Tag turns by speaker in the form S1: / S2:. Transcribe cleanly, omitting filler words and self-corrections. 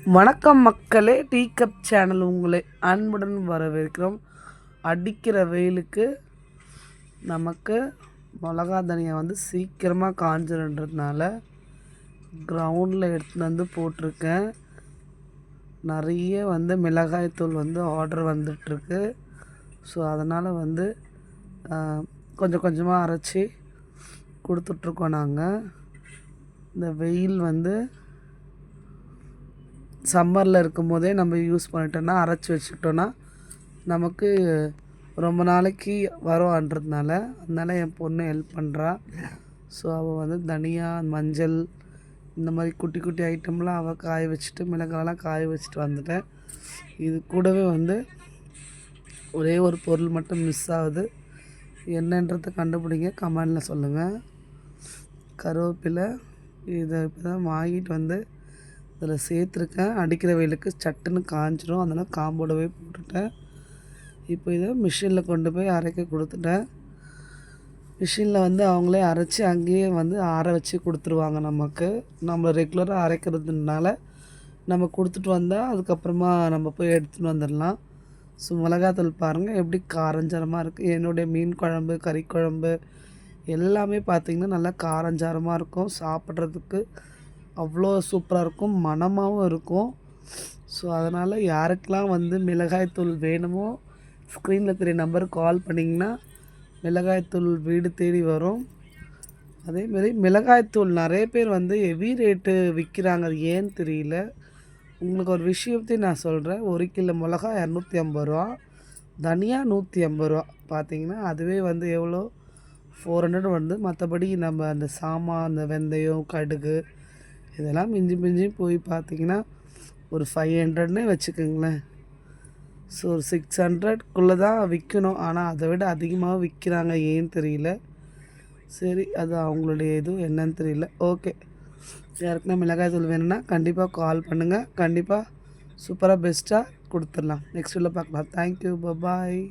S1: வணக்கம் மக்களே, tea cup channel உங்களை அன்புடன் வரவேற்கிறோம். அடிக்கிற வெயிலுக்கு நமக்கு மிளகா தனியாக சீக்கிரமாக காஞ்சிருன்றதுனால கிரவுண்டில் எடுத்துன்னு போட்டிருக்கேன். நிறைய மிளகாய்த்தூள் ஆர்டர் வந்துட்டுருக்கு. ஸோ அதனால் கொஞ்சம் கொஞ்சமாக அரைச்சி கொடுத்துட்ருக்கோம். நாங்கள் இந்த வெயில் சம்மரில் இருக்கும் போதே நம்ம யூஸ் பண்ணிட்டோன்னா, அரைச்சி வச்சுக்கிட்டோன்னா நமக்கு ரொம்ப நாளைக்கு வரோன்றதுனால அதனால் என் பொண்ணு ஹெல்ப் பண்ணுறா. ஸோ அவள் தனியா, மஞ்சள் இந்த மாதிரி குட்டி குட்டி ஐட்டம்லாம் அவள் காய வச்சுட்டு, மிளகாலாம் காய வச்சுட்டு வந்துட்டேன். இது கூடவே ஒரே ஒரு பொருள் மட்டும் மிஸ் ஆகுது. என்னன்றதை கண்டுபிடிங்க, கமெண்டில் சொல்லுங்கள். கருவேப்பிலை இதை இப்போ தான் வாங்கிட்டு இதில் சேர்த்துருக்கேன். அடிக்கிற வெயிலுக்கு சட்டுன்னு காஞ்சிரும், அதனால் காம்போடவே போட்டுட்டேன். இப்போ இதை மிஷினில் கொண்டு போய் அரைக்க கொடுத்துட்டேன். மிஷினில் அவங்களே அரைச்சி அங்கேயே ஆற வச்சு கொடுத்துருவாங்க. நம்ம ரெகுலராக அரைக்கிறதுனால நம்ம கொடுத்துட்டு வந்தால் அதுக்கப்புறமா நம்ம போய் எடுத்துகிட்டு வந்துடலாம். ஸோ மிளகாத்தூள் பாருங்கள் எப்படி காரஞ்சாரமாக இருக்குது. என்னுடைய மீன் குழம்பு, கறி குழம்பு எல்லாமே பார்த்திங்கன்னா நல்லா காரஞ்சாரமாக இருக்கும். சாப்பிட்றதுக்கு அவ்வளோ சூப்பராக இருக்கும், மணமாகவும் இருக்கும். ஸோ அதனால் யாருக்கெல்லாம் மிளகாய்த்தூள் வேணுமோ ஸ்க்ரீனில் தெரிய நம்பருக்கு கால் பண்ணிங்கன்னா மிளகாய்த்தூள் வீடு தேடி வரும். அதேமாரி மிளகாய்த்தூள் நிறைய பேர் ஹெவி ரேட்டு விற்கிறாங்க, அது ஏன்னு தெரியல. உங்களுக்கு ஒரு விஷயத்தையும் நான் சொல்கிறேன். 1 கிலோ மிளகா 250 ரூபா, தனியா 150 ரூபா. பார்த்திங்கன்னா அதுவே எவ்வளோ 400 மற்றபடி நம்ம அந்த சாமான், அந்த வெந்தயம், கடுகு இதெல்லாம் மிஞ்சி மிஞ்சி போய் பார்த்திங்கன்னா ஒரு 500ன்னே வச்சுக்கோங்களேன். ஸோ ஒரு 600க்குள்ளே தான் விற்கணும். ஆனால் அதை விட அதிகமாக விற்கிறாங்க, ஏன்னு தெரியல. சரி, அது அவங்களுடைய என்னன்னு தெரியல. ஓகே, யாருக்குன்னா மிளகாய்த்தூள் வேணும்னா கண்டிப்பாக கால் பண்ணுங்கள். கண்டிப்பாக சூப்பராக பெஸ்ட்டாக கொடுத்துடலாம். நெக்ஸ்ட் வீடியோவில் பார்க்கலாம். தேங்க்யூ, பாய்.